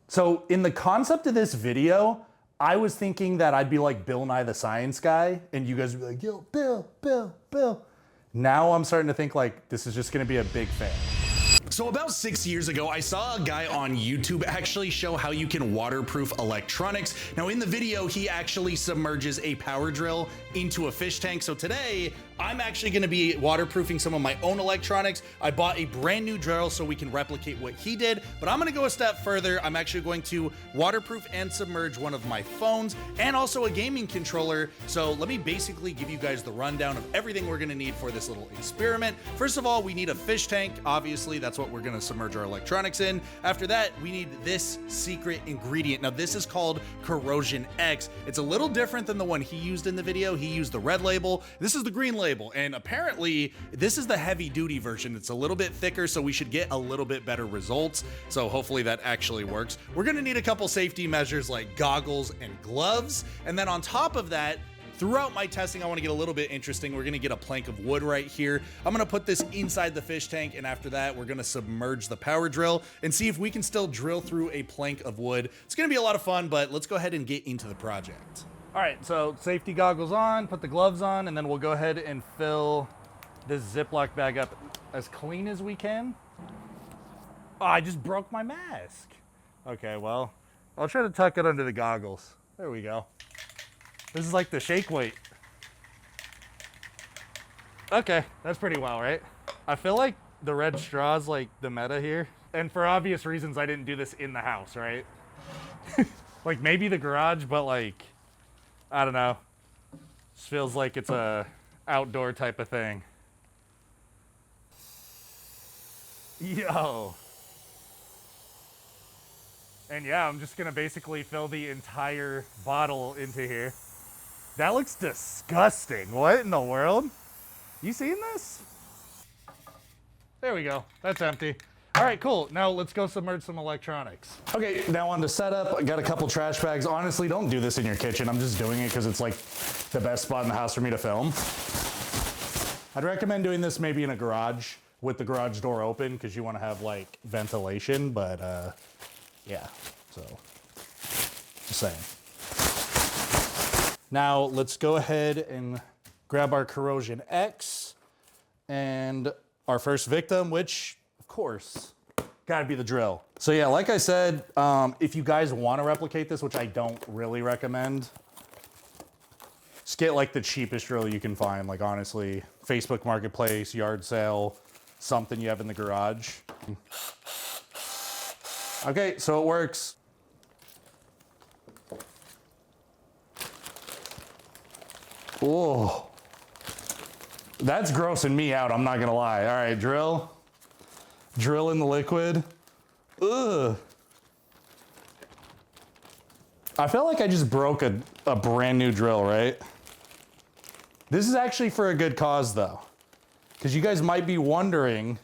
So in the concept of this video, I was thinking that I'd be like Bill Nye the Science Guy, and you guys would be like, yo, Bill. Now I'm starting to think like this is just gonna be a big fan. So about 6 years ago, I saw a guy on YouTube actually show how you can waterproof electronics. Now in the video, he actually submerges a power drill into a fish tank. So today, I'm actually gonna be waterproofing some of my own electronics. I bought a brand new drill so we can replicate what he did, but I'm gonna go a step further. I'm actually going to waterproof and submerge one of my phones and also a gaming controller. So let me basically give you guys the rundown of everything we're gonna need for this little experiment. First of all, we need a fish tank. Obviously, that's what we're gonna submerge our electronics in. After that, we need this secret ingredient. Now this is called Corrosion X. It's a little different than the one he used in the video. He used the red label. This is the green label. And apparently this is the heavy duty version. It's a little bit thicker, so we should get a little bit better results. So hopefully that actually works. We're gonna need a couple safety measures like goggles and gloves. And then on top of that, throughout my testing, I want to get a little bit interesting. We're going to get a plank of wood right here. I'm going to put this inside the fish tank, and after that, we're going to submerge the power drill and see if we can still drill through a plank of wood. It's going to be a lot of fun, but let's go ahead and get into the project. All right, so safety goggles on, put the gloves on, and then we'll go ahead and fill this Ziploc bag up as clean as we can. Oh, I just broke my mask. Okay, well, I'll try to tuck it under the goggles. There we go. This is like the shake weight. Okay, that's pretty well, right? I feel like the red straw's like the meta here. And for obvious reasons, I didn't do this in the house, right? Like maybe the garage, but like, I don't know. This feels like it's a outdoor type of thing. Yo. And yeah, I'm just gonna basically fill the entire bottle into here. That looks disgusting. What in the world? You seen this? There we go. That's empty. All right, cool. Now let's go submerge some electronics. Okay, now on to setup. I got a couple trash bags. Honestly, don't do this in your kitchen. I'm just doing it because it's like the best spot in the house for me to film. I'd recommend doing this maybe in a garage with the garage door open because you want to have like ventilation, but yeah, so just saying. Now let's go ahead and grab our Corrosion X and our first victim, which of course gotta be the drill. So yeah, like I said, if you guys want to replicate this, which I don't really recommend, just get like the cheapest drill you can find. Like honestly, Facebook Marketplace, yard sale, something you have in the garage. Okay, so it works. Oh, that's grossing me out, I'm not gonna lie. All right, drill in the liquid. Ugh. I feel like I just broke a brand new drill, right? This is actually for a good cause though, because you guys might be wondering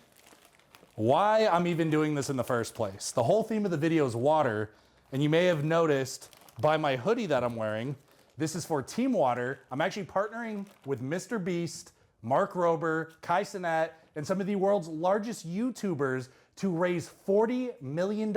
why I'm even doing this in the first place. The whole theme of the video is water, and you may have noticed by my hoodie that I'm wearing, this is for teamwater. I'm actually partnering with Mr. Beast, Mark Rober, Kai Cenat, and some of the world's largest YouTubers to raise $40 million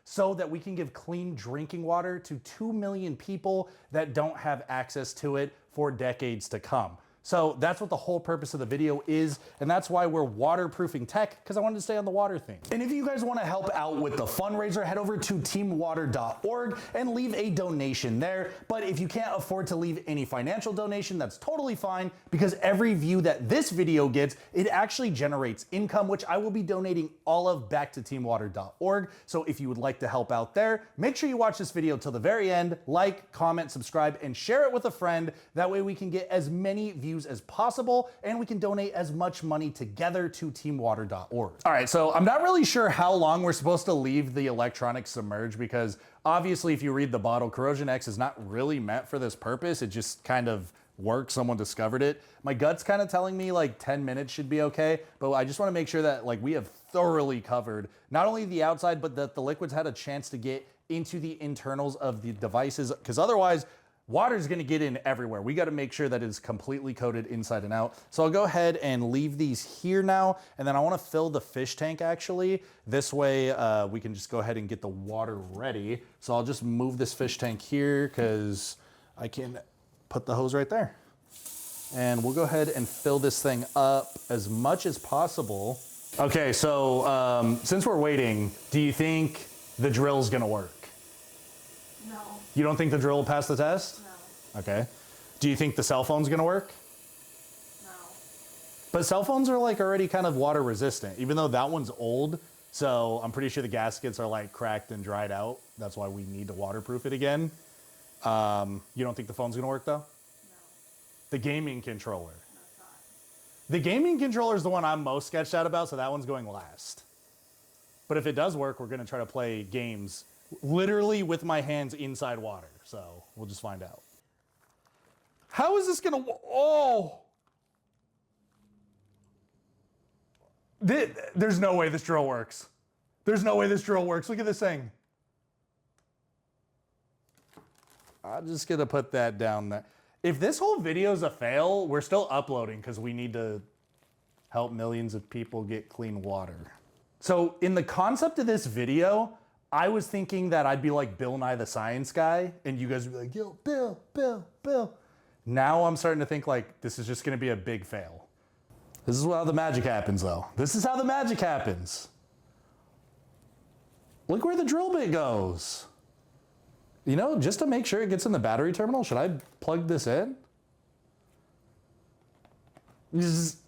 so that we can give clean drinking water to 2 million people that don't have access to it for decades to come. So that's what the whole purpose of the video is, and that's why we're waterproofing tech, because I wanted to stay on the water theme. And if you guys want to help out with the fundraiser, head over to teamwater.org and leave a donation there. But if you can't afford to leave any financial donation, that's totally fine, because every view that this video gets, it actually generates income, which I will be donating all of back to teamwater.org. So if you would like to help out there, make sure you watch this video till the very end, like, comment, subscribe, and share it with a friend. That way we can get as many views as possible, and we can donate as much money together to teamwater.org. All right, so I'm not really sure how long we're supposed to leave the electronics submerged, because obviously if you read the bottle, Corrosion X is not really meant for this purpose. It just kind of works. Someone discovered it. My gut's kind of telling me like 10 minutes should be okay, but I just want to make sure that like we have thoroughly covered not only the outside, but that the liquids had a chance to get into the internals of the devices, because otherwise water's gonna get in everywhere. We gotta make sure that it's completely coated inside and out. So I'll go ahead and leave these here now, and then I wanna fill the fish tank actually. This way we can just go ahead and get the water ready. So I'll just move this fish tank here because I can put the hose right there. And we'll go ahead and fill this thing up as much as possible. Okay, so since we're waiting, do you think the drill's gonna work? No. You don't think the drill will pass the test? No. Okay. Do you think the cell phone's gonna work? No. But cell phones are like already kind of water resistant, even though that one's old. So I'm pretty sure the gaskets are like cracked and dried out. That's why we need to waterproof it again. You don't think the phone's gonna work though? No. The gaming controller. No, it's not. The gaming controller is the one I'm most sketched out about, so that one's going last. But if it does work, we're gonna try to play games literally with my hands inside water. So we'll just find out. How is this gonna, oh! There's no way this drill works. There's no way this drill works. Look at this thing. I'm just gonna put that down there. If this whole video is a fail, we're still uploading because we need to help millions of people get clean water. So in the concept of this video, I was thinking that I'd be like Bill Nye the Science Guy and you guys would be like, yo, Bill. Now I'm starting to think like this is just gonna be a big fail. This is how the magic happens though. This is how the magic happens. Look where the drill bit goes. You know, just to make sure it gets in the battery terminal, should I plug this in?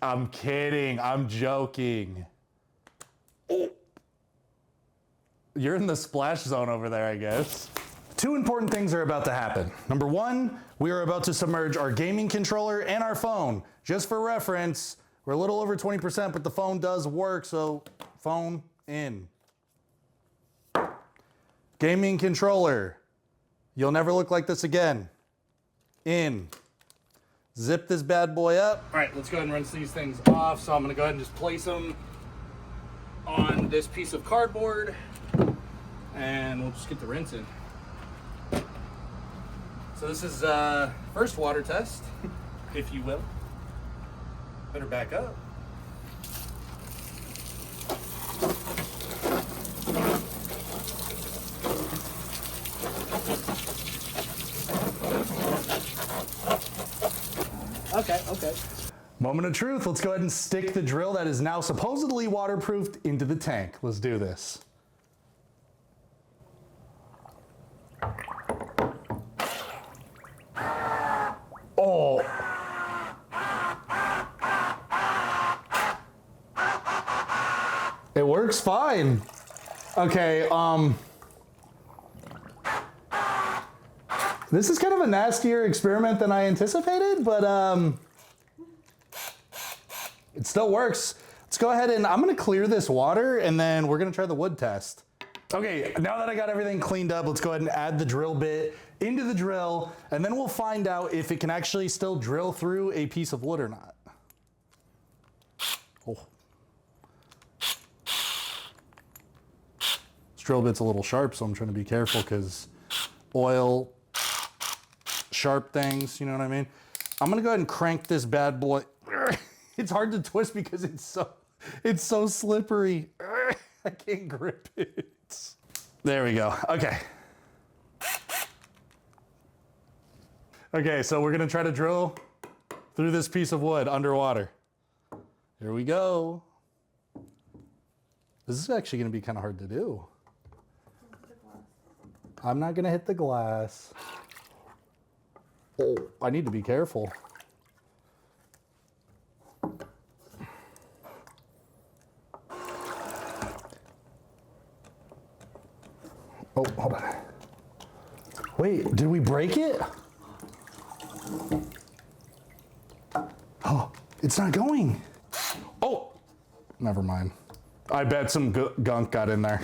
I'm kidding, I'm joking. Oh. You're in the splash zone over there, I guess. Two important things are about to happen. Number one, we are about to submerge our gaming controller and our phone. Just for reference, we're a little over 20%, but the phone does work, so phone in. Gaming controller. You'll never look like this again. In. Zip this bad boy up. All right, let's go ahead and rinse these things off. So I'm gonna go ahead and just place them on this piece of cardboard and we'll just get the rinse in. So this is first water test, if you will. Better back up. Okay. Moment of truth. Let's go ahead and stick the drill that is now supposedly waterproofed into the tank. Let's do this. Oh. It works fine. Okay, this is kind of a nastier experiment than I anticipated, but it still works. Let's go ahead and I'm gonna clear this water and then we're gonna try the wood test. Okay, now that I got everything cleaned up, let's go ahead and add the drill bit into the drill and then we'll find out if it can actually still drill through a piece of wood or not. Oh. This drill bit's a little sharp, so I'm trying to be careful because oil, sharp things, you know what I mean? I'm gonna go ahead and crank this bad boy. It's hard to twist because it's so slippery. I can't grip it. There we go. Okay. Okay, so we're gonna try to drill through this piece of wood underwater. Here we go. This is actually gonna be kind of hard to do. I'm not gonna hit the glass. Oh, I need to be careful. Oh, hold on. Wait, did we break it? Oh, it's not going. Oh, never mind. I bet some gunk got in there.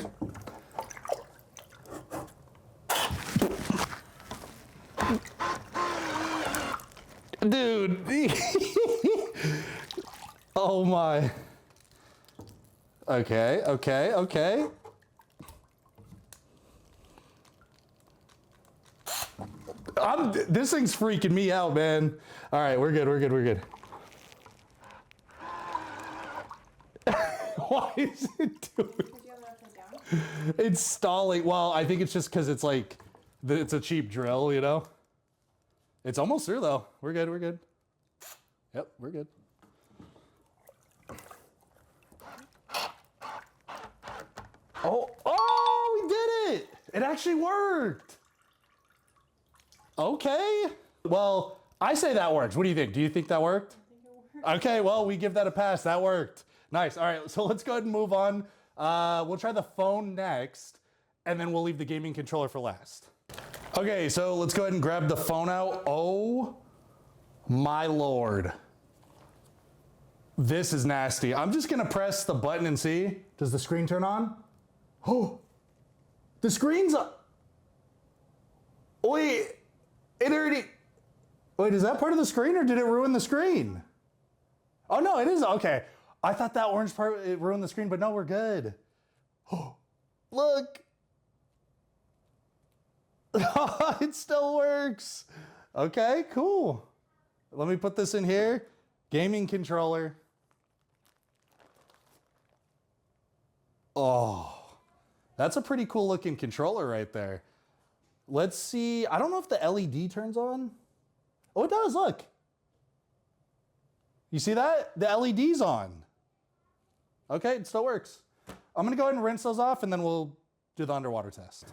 Dude. Oh my. Okay. This thing's freaking me out, man. All right, we're good, we're good, we're good. Why is it doing? Did you have it upside down? It's stalling. Well, I think it's just because it's like, it's a cheap drill, you know? It's almost through though. We're good, we're good. Yep, we're good. Oh, we did it! It actually worked. Okay. Well, I say that works. What do you think? Do you think that worked? I think it worked. Okay, well, we give that a pass. That worked. Nice. All right, so let's go ahead and move on. We'll try the phone next, and then we'll leave the gaming controller for last. Okay, so let's go ahead and grab the phone out. Oh, my Lord. This is nasty. I'm just gonna press the button and see. Does the screen turn on? Oh, the screen's up. Wait, it already, wait, is that part of the screen or did it ruin the screen? Oh no, it is, okay. I thought that orange part, it ruined the screen, but no, we're good. Oh, look. It still works. Okay, cool. Let me put this in here. Gaming controller. Oh, that's a pretty cool looking controller right there. Let's see. I don't know if the LED turns on. Oh, it does. Look. You see that? The LED's on. Okay, it still works. I'm going to go ahead and rinse those off and then we'll do the underwater test.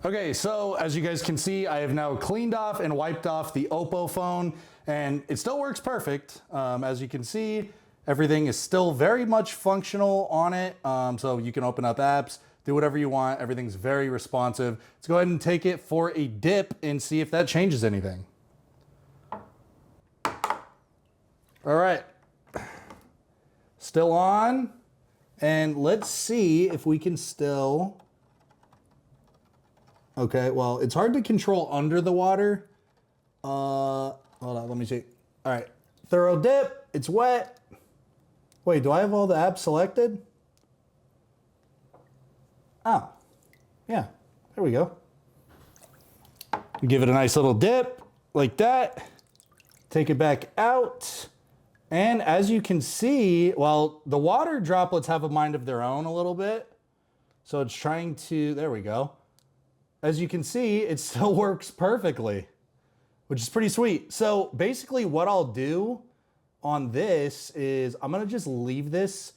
Okay, so as you guys can see, I have now cleaned off and wiped off the Oppo phone and it still works perfect. As you can see, everything is still very much functional on it. So you can open up apps, do whatever you want. Everything's very responsive. Let's go ahead and take it for a dip and see if that changes anything. All right, still on. And let's see if we can still, okay, well, it's hard to control under the water. Hold on, let me see. All right, thorough dip, it's wet. Wait, do I have all the apps selected? Oh, yeah, there we go. Give it a nice little dip, like that. Take it back out. And as you can see, well, the water droplets have a mind of their own a little bit. So it's trying to, there we go. As you can see, it still works perfectly, which is pretty sweet. So basically what I'll do on this is I'm gonna just leave this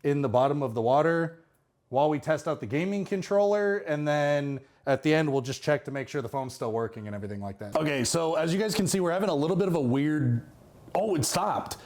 in the bottom of the water while we test out the gaming controller. And then at the end, we'll just check to make sure the phone's still working and everything like that. Okay, so as you guys can see, we're having a little bit of a weird, oh, it stopped.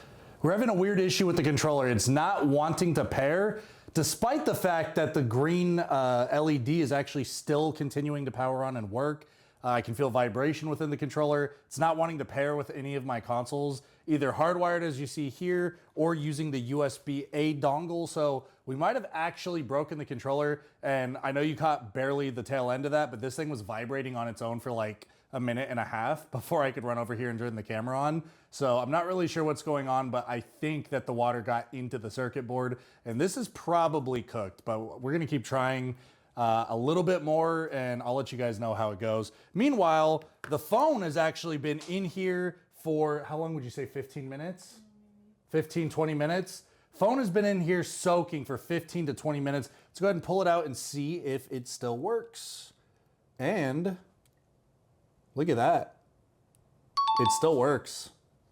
We're having a weird issue with the controller. It's not wanting to pair, despite the fact that the green LED is actually still continuing to power on and work. I can feel vibration within the controller. It's not wanting to pair with any of my consoles, either hardwired as you see here, or using the USB-A dongle. So we might have actually broken the controller. And I know you caught barely the tail end of that, but this thing was vibrating on its own for like a minute and a half before I could run over here and turn the camera on. So I'm not really sure what's going on, but I think that the water got into the circuit board and this is probably cooked, but we're gonna keep trying a little bit more and I'll let you guys know how it goes. Meanwhile, the phone has actually been in here for, how long would you say, 15 minutes? 15, 20 minutes? Phone has been in here soaking for 15 to 20 minutes. Let's go ahead and pull it out and see if it still works. And look at that. It still works.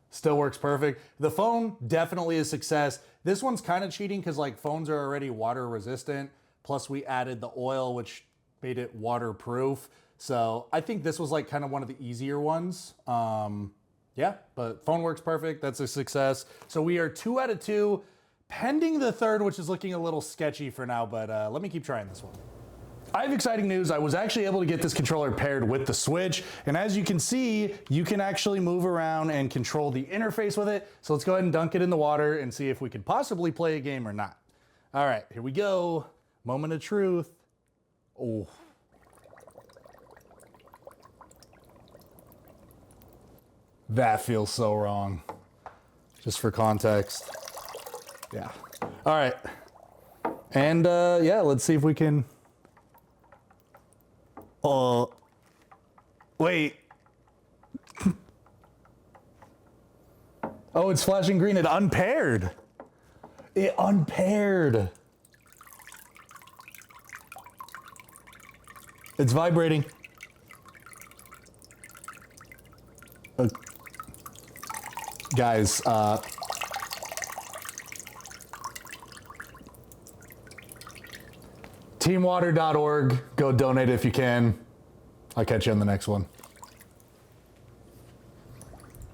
Still works perfect. The phone definitely a success. This one's kind of cheating because like phones are already water resistant. Plus we added the oil, which made it waterproof. So I think this was like kind of one of the easier ones. Yeah, but phone works perfect. That's a success. So we are 2 out of 2, pending the third, which is looking a little sketchy for now, but let me keep trying this one. I have exciting news. I was actually able to get this controller paired with the Switch. And as you can see, you can actually move around and control the interface with it. So let's go ahead and dunk it in the water and see if we could possibly play a game or not. All right, here we go. Moment of truth. Oh. That feels so wrong. Just for context. Yeah. All right. And yeah, let's see if we can. Wait. Oh, it's flashing green. It unpaired. It unpaired. It's vibrating. Guys, teamwater.org. Go donate if you can. I'll catch you on the next one.